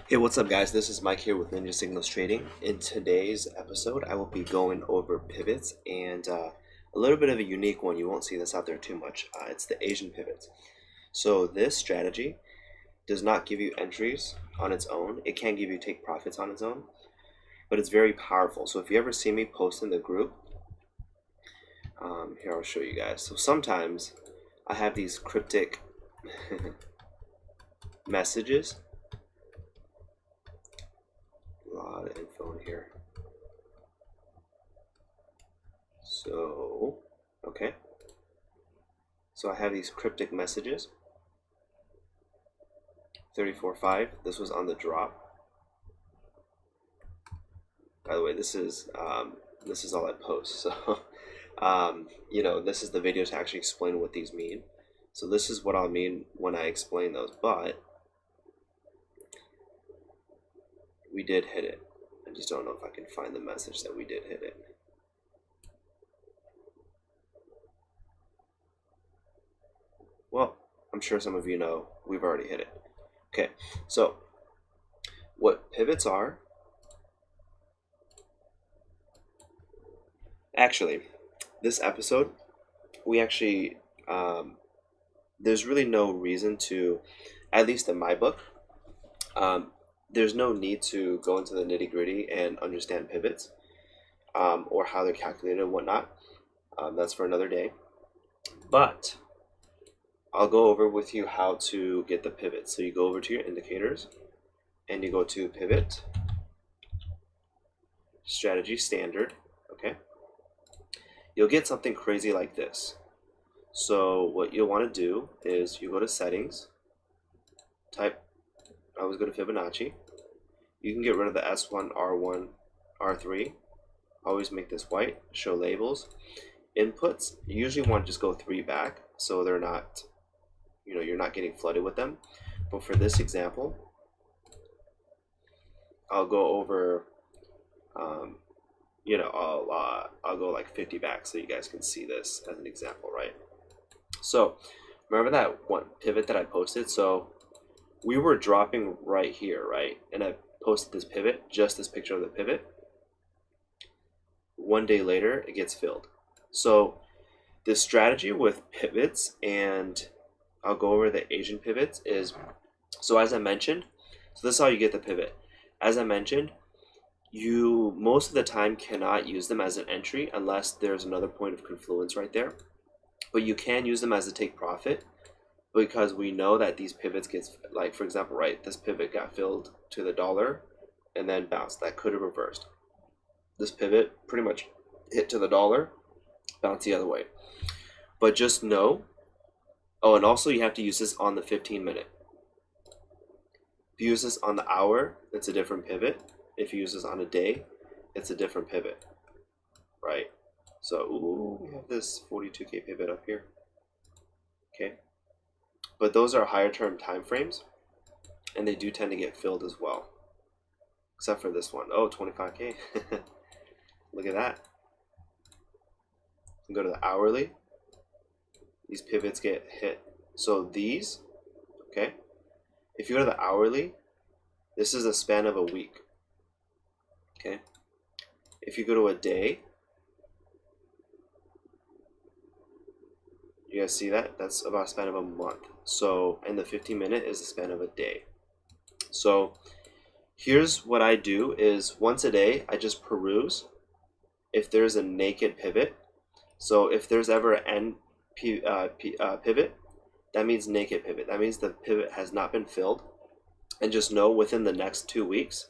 Hey, what's up, guys? This is Mike here with Ninja Signals Trading. In today's episode, I will be going over pivots and a little bit of a unique one. You won't see this out there too much. It's the Asian pivots. So this strategy does not give you entries on its own. It can give you take profits on its own, but it's very powerful. So if you ever see me post in the group, here I'll show you guys. So sometimes I have these cryptic messages. A lot of info in here. So, okay. So I have these cryptic messages. 34.5. This was on the drop. By the way, this is all I post. So, this is the video to actually explain what these mean. So this is what I'll mean when I explain those. But we did hit it. I just don't know if I can find the message that we did hit it. Well, I'm sure some of you know we've already hit it. Okay, so what pivots are, actually, this episode, we actually, there's really no reason to, at least in my book, there's no need to go into the nitty gritty and understand pivots or how they're calculated and whatnot. That's for another day. But I'll go over with you how to get the pivot. So you go over to your indicators and you go to pivot, strategy standard, okay? You'll get something crazy like this. So what you'll want to do is you go to settings, type, I always go to Fibonacci. You can get rid of the S1, R1, R3. Always make this white, show labels. Inputs, you usually want to just go 3 back so they're not, you're not getting flooded with them. But for this example, I'll go over, I'll go like 50 back so you guys can see this as an example, right? So remember that one pivot that I posted? So we were dropping right here, right? And I posted this pivot, just this picture of the pivot. One day later, it gets filled. So the strategy with pivots, and I'll go over the Asian pivots, is, so as I mentioned, so this is how you get the pivot. As I mentioned, you most of the time cannot use them as an entry unless there's another point of confluence right there. But you can use them as a take profit because we know that these pivots gets, like for example, right, this pivot got filled to the dollar and then bounced. That could have reversed. This pivot pretty much hit to the dollar, bounce the other way. But just know, oh, and also you have to use this on the 15-minute. If you use this on the hour, it's a different pivot. If you use this on a day, it's a different pivot, right? So, we have this 42K pivot up here. Okay. But those are higher term time frames, and they do tend to get filled as well. Except for this one. Oh, 25K. Look at that. You can go to the hourly. These pivots get hit. So these, okay, if you go to the hourly, this is a span of a week. Okay. If you go to a day, you guys see that? That's about a span of a month. So, and the 15-minute is the span of a day. So here's what I do is once a day, I just peruse if there's a naked pivot. So if there's ever an pivot, that means naked pivot. That means the pivot has not been filled. And just know within the next 2 weeks,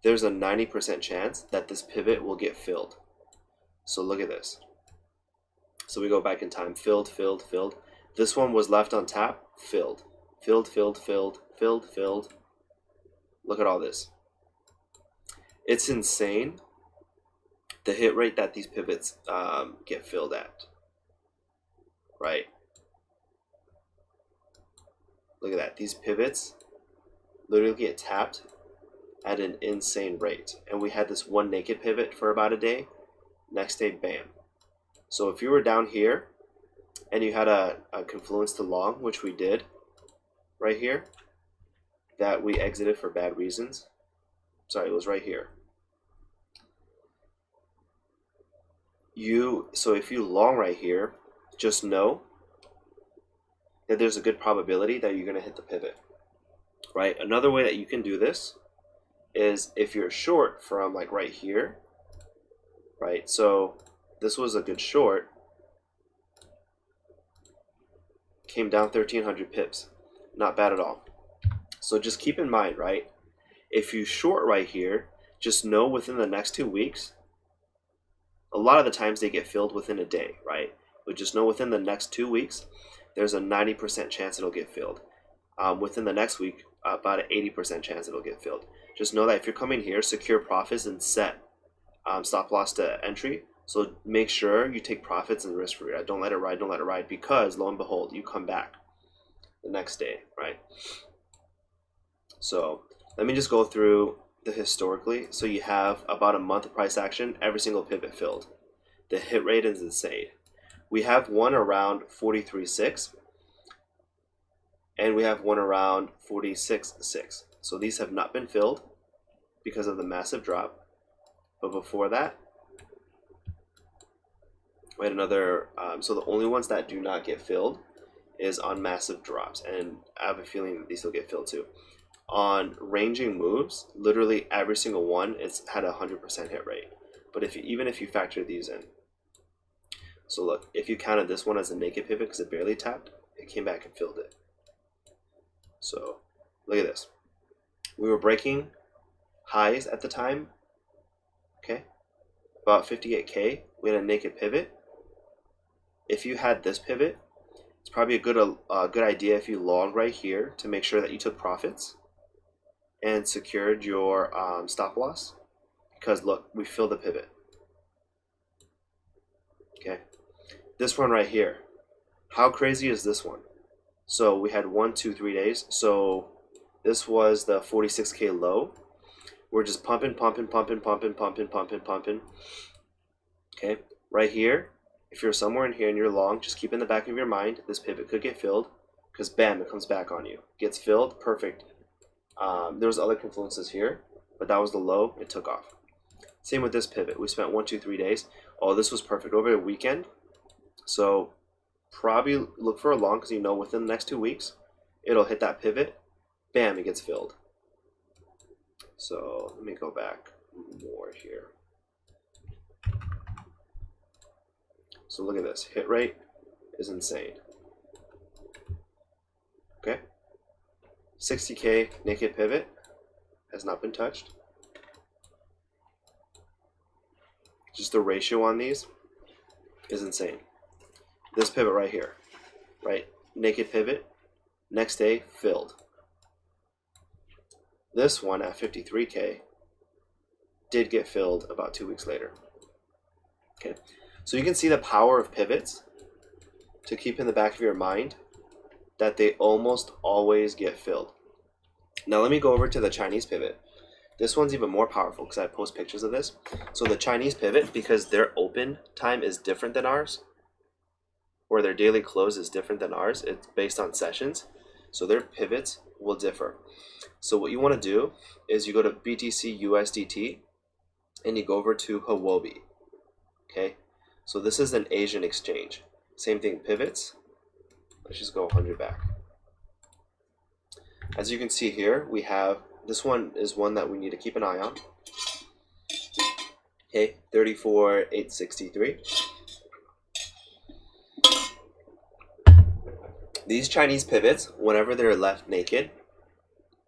there's a 90% chance that this pivot will get filled. So look at this. So we go back in time, filled, filled, filled. This one was left on tap, filled. Filled, filled, filled, filled, filled. Look at all this. It's insane the hit rate that these pivots get filled at, right? Look at that. These pivots literally get tapped at an insane rate. And we had this one naked pivot for about a day. Next day, bam. So if you were down here and you had a confluence to long, which we did right here, that we exited for bad reasons. Sorry, it was right here. So if you long right here, just know that there's a good probability that you're going to hit the pivot, right? Another way that you can do this is if you're short from like right here, right? So this was a good short, came down 1300 pips, not bad at all. So just keep in mind, right? If you short right here, just know within the next 2 weeks, a lot of the times they get filled within a day, right? But just know within the next 2 weeks, there's a 90% chance it'll get filled. Within the next week, about an 80% chance it'll get filled. Just know that if you're coming here, secure profits and set stop loss to entry. So make sure you take profits and risk free. Don't let it ride, don't let it ride, because lo and behold, you come back the next day, right? So let me just go through the historically. So you have about a month of price action, every single pivot filled. The hit rate is insane. We have one around 43.6 and we have one around 46.6. So these have not been filled because of the massive drop. But before that, we had another, so the only ones that do not get filled is on massive drops, and I have a feeling that these will get filled too. On ranging moves, literally every single one, it's had a 100% hit rate. But even if you factor these in, so look, if you counted this one as a naked pivot because it barely tapped, it came back and filled it. So look at this. We were breaking highs at the time, okay, about 58K. We had a naked pivot. If you had this pivot, it's probably a good idea if you long right here to make sure that you took profits and secured your stop loss, because look, we filled the pivot. Okay, this one right here, how crazy is this one? So we had 1, 2, 3 days. So this was the 46K low. We're just pumping. Okay, right here, if you're somewhere in here and you're long, just keep in the back of your mind this pivot could get filled, because bam, it comes back on you, gets filled, perfect. There was other confluences here, but that was the low, it took off. Same with this pivot. We spent 1, 2, 3 days. Oh, this was perfect over the weekend. So probably look for a long, because you know within the next 2 weeks it'll hit that pivot, bam, it gets filled. So let me go back more here. So look at this, hit rate is insane. Okay, 60K naked pivot has not been touched. Just the ratio on these is insane. This pivot right here, right? Naked pivot, next day filled. This one at 53K did get filled about 2 weeks later. Okay, so you can see the power of pivots to keep in the back of your mind that they almost always get filled. Now let me go over to the Chinese pivot. This one's even more powerful because I post pictures of this. So the Chinese pivot, because their open time is different than ours, or their daily close is different than ours, it's based on sessions, so their pivots will differ. So what you want to do is you go to BTC USDT and you go over to Huobi. Okay, so this is an Asian exchange. Same thing, pivots. Let's just go 100 back. As you can see here, we have, this one is one that we need to keep an eye on. Okay, 34,863. These Chinese pivots, whenever they're left naked,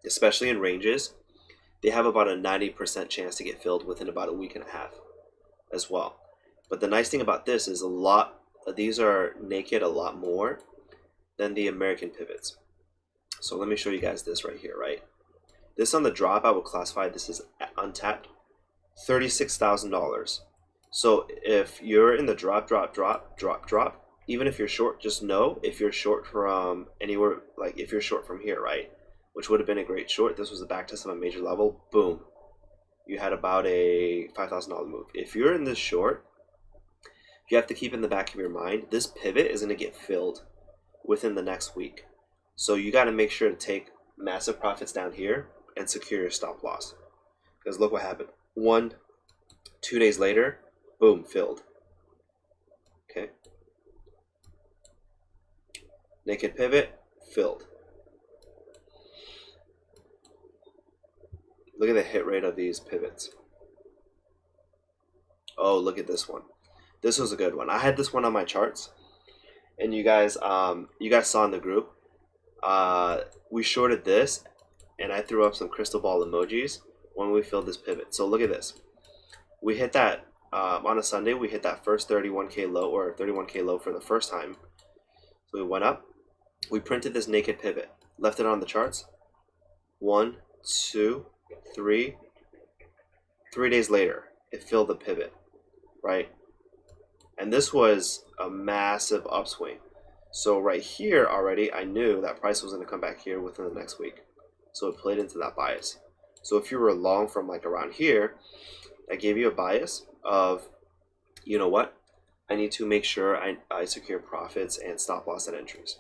especially in ranges, they have about a 90% chance to get filled within about a week and a half as well. But the nice thing about this is these are naked a lot more than the American pivots. So let me show you guys this right here, right? This on the drop, I would classify this as untapped, $36,000. So if you're in the drop, even if you're short, just know if you're short from anywhere, like if you're short from here, right? Which would have been a great short. This was a back test of a major level. Boom. You had about a $5,000 move. If you're in this short, you have to keep in the back of your mind, this pivot is going to get filled within the next week. So you got to make sure to take massive profits down here and secure your stop loss. Because look what happened. 2 days later, boom, filled. Okay. Naked pivot, filled. Look at the hit rate of these pivots. Oh, look at this one. This was a good one. I had this one on my charts, and you guys saw in the group. We shorted this, and I threw up some crystal ball emojis when we filled this pivot. So look at this. We hit that on a Sunday. We hit that first 31K low, or 31K low for the first time. So we went up. We printed this naked pivot, left it on the charts. 1, 2, 3. 3 days later, it filled the pivot, right? And this was a massive upswing. So right here already, I knew that price was going to come back here within the next week. So it played into that bias. So if you were long from like around here, I gave you a bias of, you know what? I need to make sure I secure profits and stop loss at entries.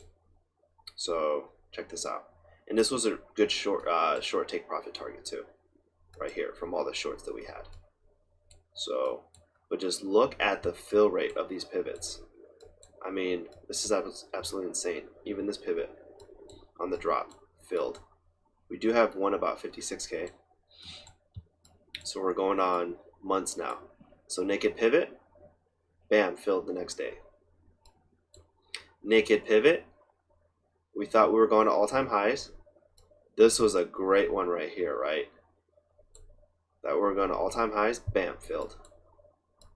So check this out. And this was a good short take profit target too, right here from all the shorts that we had. So, but just look at the fill rate of these pivots. I mean, this is absolutely insane. Even this pivot on the drop filled. We do have one about 56K. So we're going on months now. So naked pivot, bam, filled the next day. Naked pivot, we thought we were going to all-time highs. This was a great one right here, right? That we're going to all-time highs, bam, filled.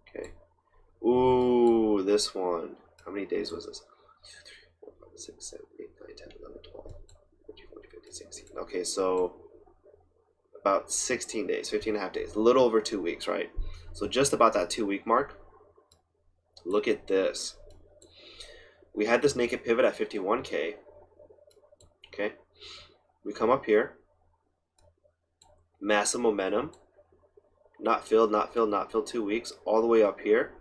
Okay. Ooh, this one. How many days was this? 2, 3, 4, 5, 6, 7, 8, 9, 10, 11, 12, 13, 14, 15, 16. Okay, so about 16 days, 15 and a half days, a little over 2 weeks, right? So just about that 2-week mark. Look at this. We had this naked pivot at 51K. Okay. We come up here. Massive momentum. Not filled, not filled, not filled, 2 weeks. All the way up here.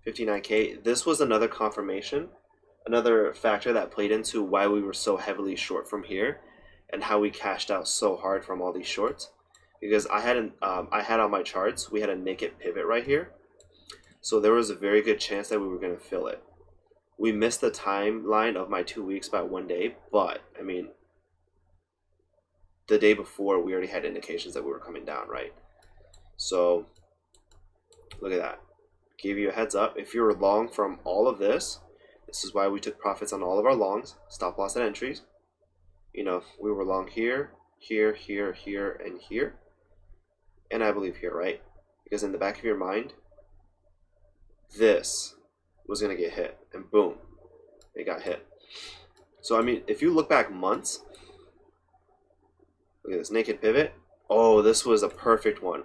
59K. This was another confirmation. Another factor that played into why we were so heavily short from here. And how we cashed out so hard from all these shorts. Because I had on my charts, we had a naked pivot right here. So there was a very good chance that we were going to fill it. We missed the timeline of my 2 weeks by 1 day, but I mean, the day before we already had indications that we were coming down, right? So look at that. Gave you a heads up. If you were long from all of this, this is why we took profits on all of our longs, stop loss at entries. You know, we were long here, here, here, here, and here. And I believe here, right? Because in the back of your mind, this was going to get hit. And boom, it got hit. So, I mean, if you look back months, look at this naked pivot. Oh, this was a perfect one.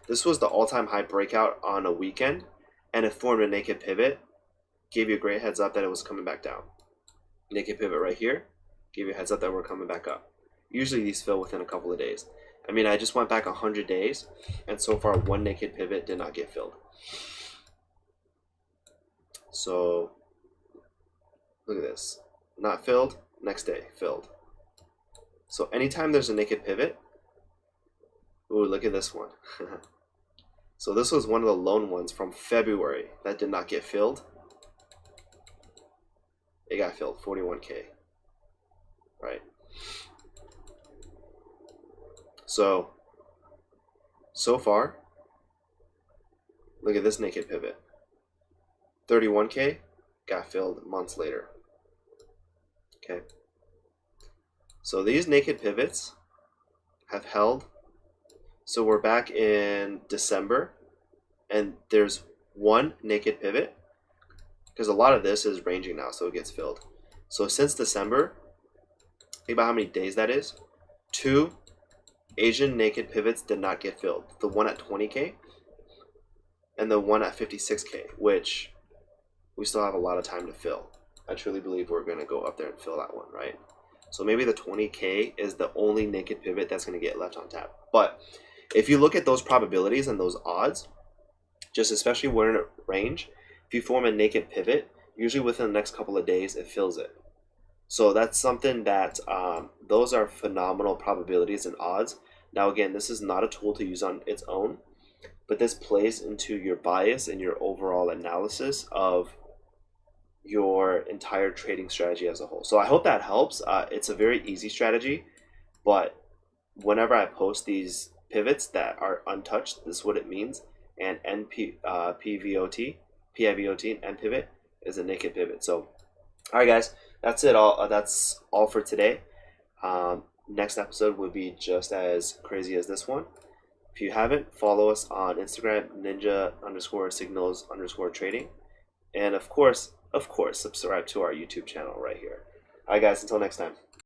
This was the all-time high breakout on a weekend. And it formed a naked pivot. Gave you a great heads up that it was coming back down. Naked pivot right here. Gave you a heads up that we're coming back up. Usually these fill within a couple of days. I mean, I just went back 100 days, and so far one naked pivot did not get filled. So, look at this. Not filled, next day, filled. So anytime there's a naked pivot, ooh, look at this one. So this was one of the lone ones from February that did not get filled. It got filled, 41K. Right. So far, look at this naked pivot. 31K got filled months later. Okay. So these naked pivots have held. So we're back in December, and there's one naked pivot, because a lot of this is ranging now, so it gets filled. So since December, think about how many days that is. 2 Asian naked pivots did not get filled. The one at 20K and the one at 56K, which we still have a lot of time to fill. I truly believe we're going to go up there and fill that one, right? So maybe the 20K is the only naked pivot that's going to get left on tap. But if you look at those probabilities and those odds, just especially when in a range, if you form a naked pivot, usually within the next couple of days, it fills it. So that's something that those are phenomenal probabilities and odds. Now, again, this is not a tool to use on its own, but this plays into your bias and your overall analysis of your entire trading strategy as a whole. So I hope that helps. It's a very easy strategy, but whenever I post these pivots that are untouched, this is what it means. And PIVOT, and pivot is a naked pivot. So, all right, guys, that's it. That's all for today. Next episode will be just as crazy as this one. If you haven't, follow us on Instagram, ninja_signals_trading. And of course, subscribe to our YouTube channel right here. All right, guys, until next time.